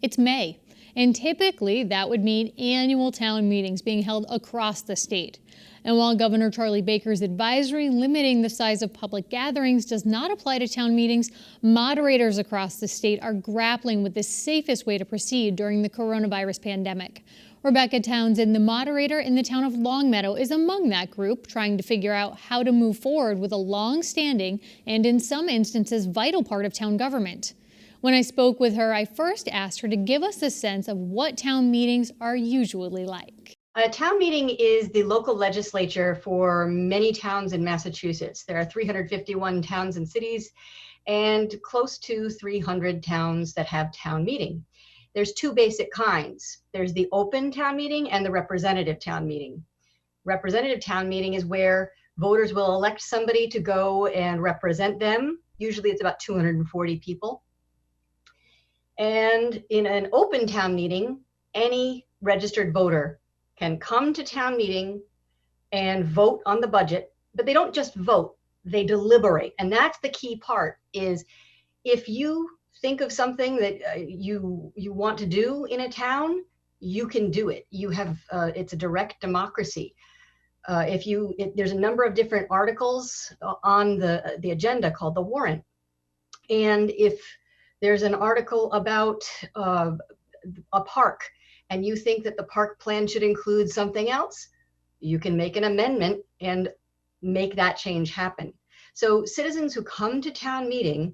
It's May, and typically that would mean annual town meetings being held across the state. And while Governor Charlie Baker's advisory limiting the size of public gatherings does not apply to town meetings, moderators across the state are grappling with the safest way to proceed during the coronavirus pandemic. Rebecca Townsend, the moderator in the town of Longmeadow, is among that group, trying to figure out how to move forward with a long-standing and, in some instances, vital part of town government. When I spoke with her, I first asked her to give us a sense of what town meetings are usually like. A town meeting is the local legislature for many towns in Massachusetts. There are 351 towns and cities and close to 300 towns that have town meeting. There's two basic kinds. There's the open town meeting and the representative town meeting. Representative town meeting is where voters will elect somebody to go and represent them. Usually it's about 240 people. And in an open town meeting, any registered voter can come to town meeting and vote on the budget, but they don't just vote, they deliberate. And that's the key part, is if you think of something that you want to do in a town, you can do it. You have, it's a direct democracy. There's a number of different articles on the agenda called the warrant. And if there's an article about a park, and you think that the park plan should include something else, you can make an amendment and make that change happen. So citizens who come to town meeting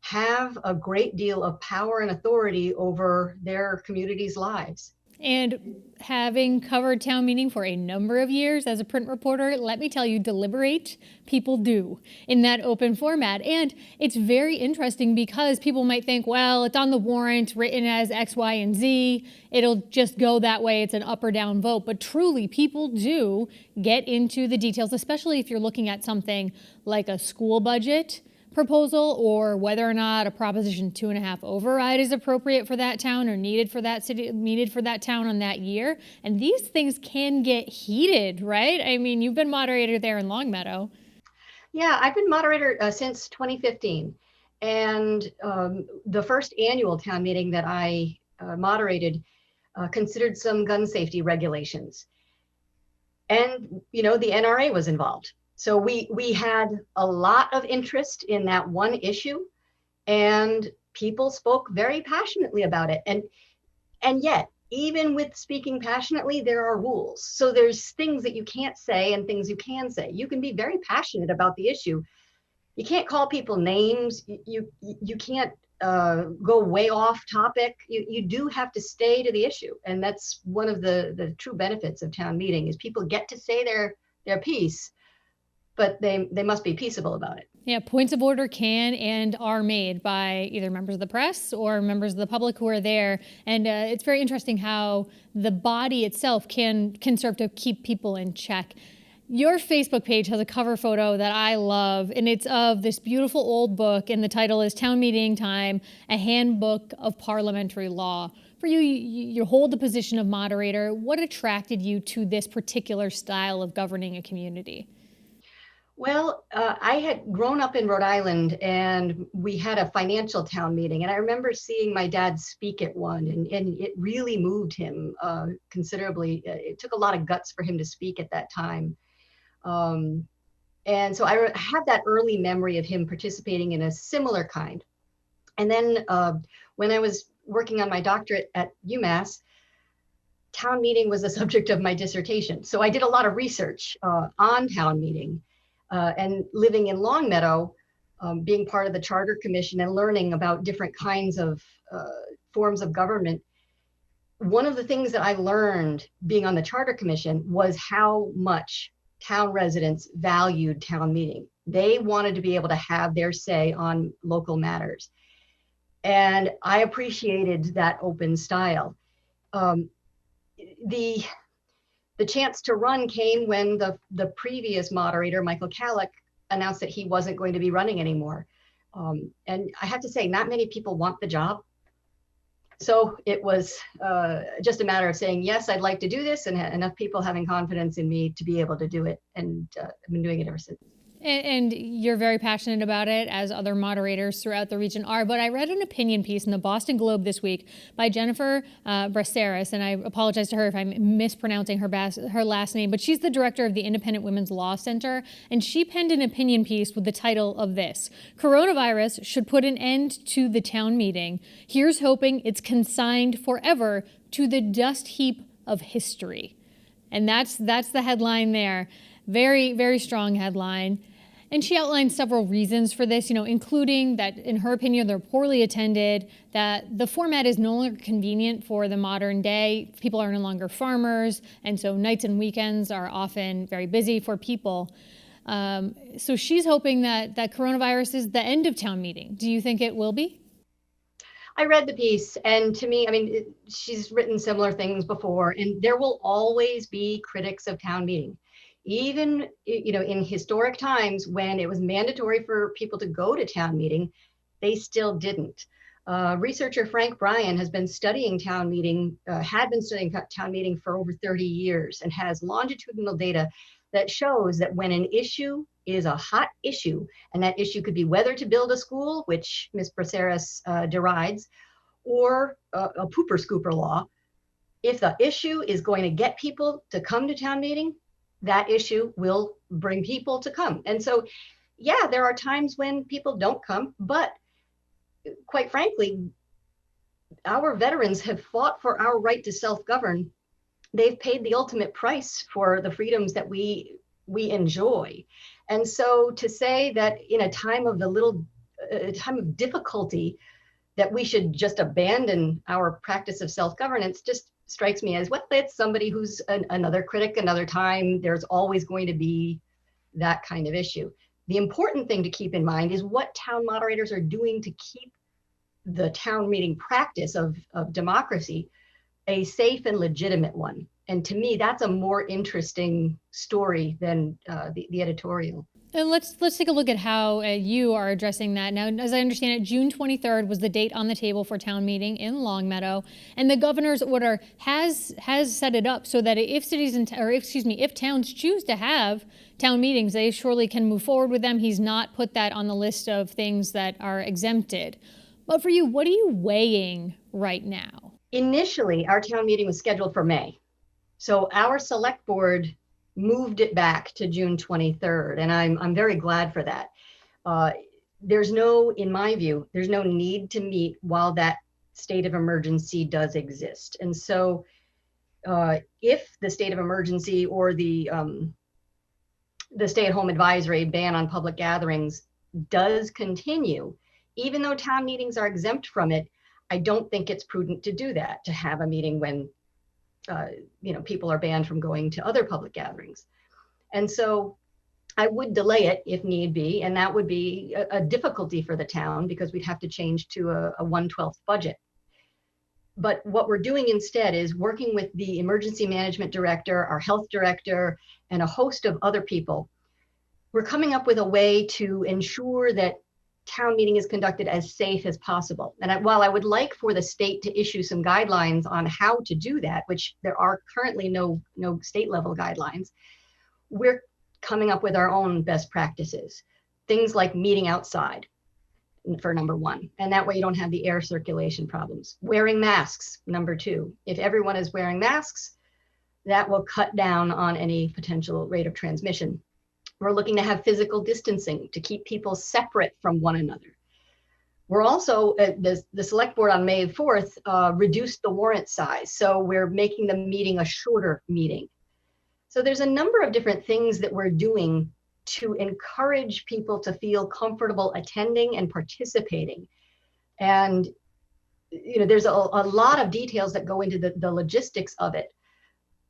have a great deal of power and authority over their community's lives. And having covered town meeting for a number of years as a print reporter, let me tell you, deliberate people do in that open format. And it's very interesting because people might think, well, it's on the warrant written as X, Y, and Z. It'll just go that way. It's an up or down vote. But truly, people do get into the details, especially if you're looking at something like a school budget proposal, or whether or not a Proposition 2.5 override is appropriate for that town or needed for that city, needed for that town on that year. And these things can get heated, right? I mean, you've been moderator there in Longmeadow. Yeah, I've been moderator since 2015. And the first annual town meeting that I moderated considered some gun safety regulations. And, you know, the NRA was involved. So we had a lot of interest in that one issue, and people spoke very passionately about it. And yet, even with speaking passionately, there are rules. So there's things that you can't say and things you can say. You can be very passionate about the issue. You can't call people names. You can't go way off topic. You do have to stay to the issue. And that's one of the true benefits of town meeting, is people get to say their piece, but they must be peaceable about it. Yeah, points of order can and are made by either members of the press or members of the public who are there. And it's very interesting how the body itself can serve to keep people in check. Your Facebook page has a cover photo that I love, and it's of this beautiful old book, and the title is Town Meeting Time, a Handbook of Parliamentary Law. For you, you hold the position of moderator. What attracted you to this particular style of governing a community? Well, I had grown up in Rhode Island, and we had a financial town meeting. And I remember seeing my dad speak at one, and it really moved him considerably. It took a lot of guts for him to speak at that time. And so I have that early memory of him participating in a similar kind. And then when I was working on my doctorate at UMass, town meeting was the subject of my dissertation. So I did a lot of research on town meeting. And living in Longmeadow, being part of the Charter Commission and learning about different kinds of forms of government, one of the things that I learned being on the Charter Commission was how much town residents valued town meeting. They wanted to be able to have their say on local matters. And I appreciated that open style. The chance to run came when the previous moderator, Michael Kallick, announced that he wasn't going to be running anymore. And I have to say, not many people want the job. So it was just a matter of saying, yes, I'd like to do this, and enough people having confidence in me to be able to do it. And I've been doing it ever since. And you're very passionate about it, as other moderators throughout the region are. But I read an opinion piece in the Boston Globe this week by Jennifer Braceras, and I apologize to her if I'm mispronouncing her last name, but she's the director of the Independent Women's Law Center, and she penned an opinion piece with the title of this: "Coronavirus should put an end to the town meeting. Here's hoping it's consigned forever to the dust heap of history." And that's the headline there. Very, very strong headline. And she outlined several reasons for this, including that, in her opinion, they're poorly attended, that the format is no longer convenient for the modern day. People are no longer farmers, and so nights and weekends are often very busy for people. So she's hoping that coronavirus is the end of town meeting. Do you think it will be? I read the piece, and to me, she's written similar things before, and there will always be critics of town meeting. Even, in historic times when it was mandatory for people to go to town meeting, they still didn't. Researcher Frank Bryan has been studying town meeting, had been studying town meeting for over 30 years, and has longitudinal data that shows that when an issue is a hot issue, and that issue could be whether to build a school, which Ms. Braceras derides, or a pooper scooper law, if the issue is going to get people to come to town meeting, that issue will bring people to come. And so, yeah, there are times when people don't come, but quite frankly, our veterans have fought for our right to self-govern. They've paid the ultimate price for the freedoms that we enjoy. And so to say that in a time of time of difficulty, that we should just abandon our practice of self-governance just strikes me as, well, it's somebody who's another critic another time. There's always going to be that kind of issue. The important thing to keep in mind is what town moderators are doing to keep the town meeting practice of democracy a safe and legitimate one. And to me, that's a more interesting story than the editorial. And let's take a look at how you are addressing that. Now, as I understand it, June 23rd was the date on the table for town meeting in Longmeadow, and the governor's order has set it up so that if towns choose to have town meetings, they surely can move forward with them. He's not put that on the list of things that are exempted. But for you, what are you weighing right now? Initially, our town meeting was scheduled for May. So our select board moved it back to June 23rd, and I'm very glad for that. In my view, there's no need to meet while that state of emergency does exist. And so if the state of emergency or the stay-at-home advisory ban on public gatherings does continue, even though town meetings are exempt from it, I don't think it's prudent to do that, to have a meeting when people are banned from going to other public gatherings. And so I would delay it if need be, and that would be a difficulty for the town because we'd have to change to a 1/12 budget. But what we're doing instead is working with the emergency management director, our health director, and a host of other people. We're coming up with a way to ensure that town meeting is conducted as safe as possible. And while I would like for the state to issue some guidelines on how to do that, which there are currently no state level guidelines, we're coming up with our own best practices. Things like meeting outside, for number one. And that way you don't have the air circulation problems. Wearing masks, number two. If everyone is wearing masks, that will cut down on any potential rate of transmission. We're looking to have physical distancing to keep people separate from one another. We're also, the select board on May 4th reduced the warrant size. So we're making the meeting a shorter meeting. So there's a number of different things that we're doing to encourage people to feel comfortable attending and participating. And there's a lot of details that go into the logistics of it.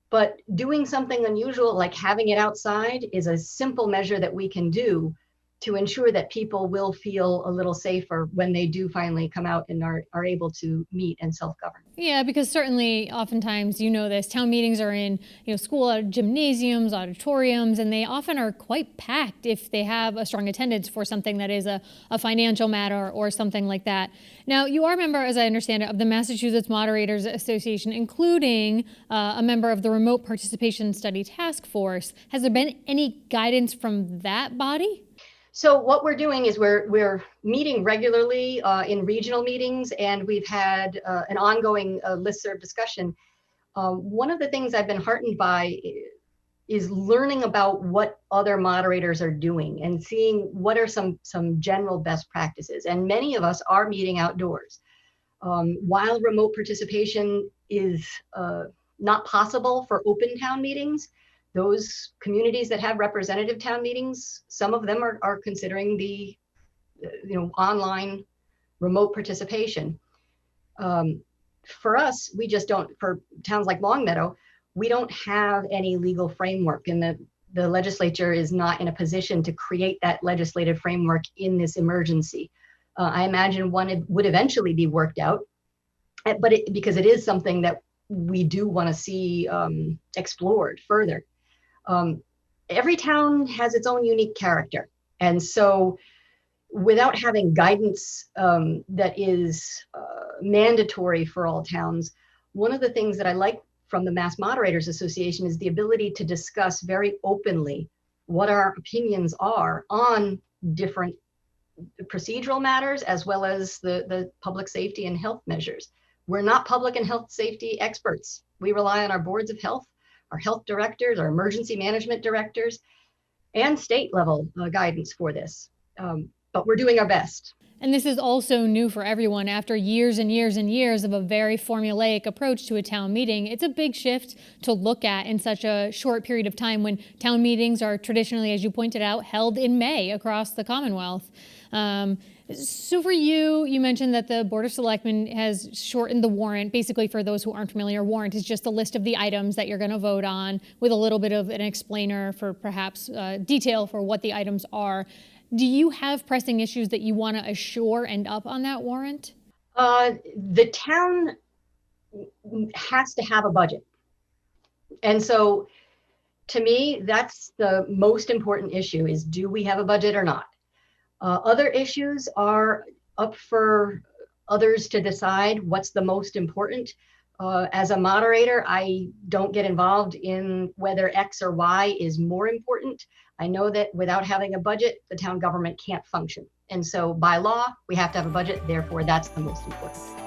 But doing something unusual like having it outside is a simple measure that we can do to ensure that people will feel a little safer when they do finally come out and are able to meet and self-govern. Yeah, because certainly oftentimes, this, town meetings are in, school gymnasiums, auditoriums, and they often are quite packed if they have a strong attendance for something that is a financial matter or something like that. Now, you are a member, as I understand it, of the Massachusetts Moderators Association, including a member of the Remote Participation Study Task Force. Has there been any guidance from that body? So what we're doing is we're meeting regularly in regional meetings, and we've had an ongoing listserv discussion. One of the things I've been heartened by is learning about what other moderators are doing and seeing what are some general best practices. And many of us are meeting outdoors. While remote participation is not possible for open town meetings, those communities that have representative town meetings, some of them are considering the online remote participation. For us, we just don't, for towns like Longmeadow, we don't have any legal framework, and the legislature is not in a position to create that legislative framework in this emergency. I imagine one would eventually be worked out, but because it is something that we do want to see explored further. Every town has its own unique character. And so without having guidance that is mandatory for all towns, one of the things that I like from the Mass Moderators Association is the ability to discuss very openly what our opinions are on different procedural matters, as well as the public safety and health measures. We're not public and health safety experts. We rely on our boards of health, our health directors, our emergency management directors, and state level guidance for this. But we're doing our best. And this is also new for everyone. After years and years and years of a very formulaic approach to a town meeting, it's a big shift to look at in such a short period of time when town meetings are traditionally, as you pointed out, held in May across the Commonwealth. So for you, you mentioned that the Board of Selectmen has shortened the warrant. Basically, for those who aren't familiar, warrant is just a list of the items that you're going to vote on with a little bit of an explainer for perhaps detail for what the items are. Do you have pressing issues that you want to assure end up on that warrant? The town has to have a budget. And so to me, that's the most important issue is, do we have a budget or not? Other issues are up for others to decide what's the most important. As a moderator, I don't get involved in whether X or Y is more important. I know that without having a budget, the town government can't function. And so by law, we have to have a budget. Therefore, that's the most important.